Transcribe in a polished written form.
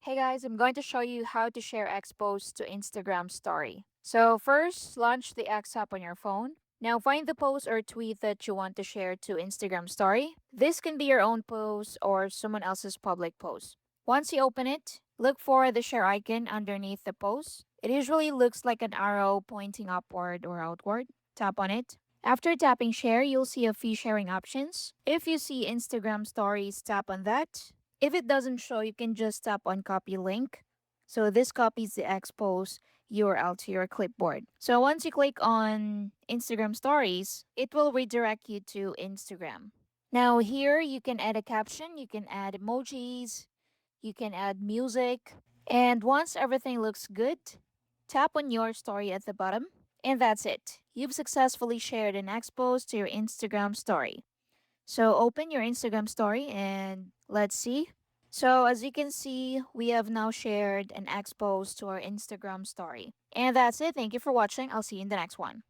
Hey guys, I'm going to show you how to share X posts to Instagram story. So first, launch the X app on your phone. Now find the post or tweet that you want to share to Instagram story. This can be your own post or someone else's public post. Once you open it, look for the share icon underneath the post. It usually looks like an arrow pointing upward or outward. Tap on it. After tapping share, you'll see a few sharing options. If you see Instagram stories, tap on that. If it doesn't show, you can just tap on copy link. So this copies the expose URL to your clipboard. So once you click on Instagram stories, it will redirect you to Instagram. Now here you can add a caption, you can add emojis, you can add music. And once everything looks good, tap on your story at the bottom. And that's it. You've successfully shared an expose to your Instagram story. So open your Instagram story and let's see. So as you can see, we have now shared an expose to our Instagram story. And that's it. Thank you for watching. I'll see you in the next one.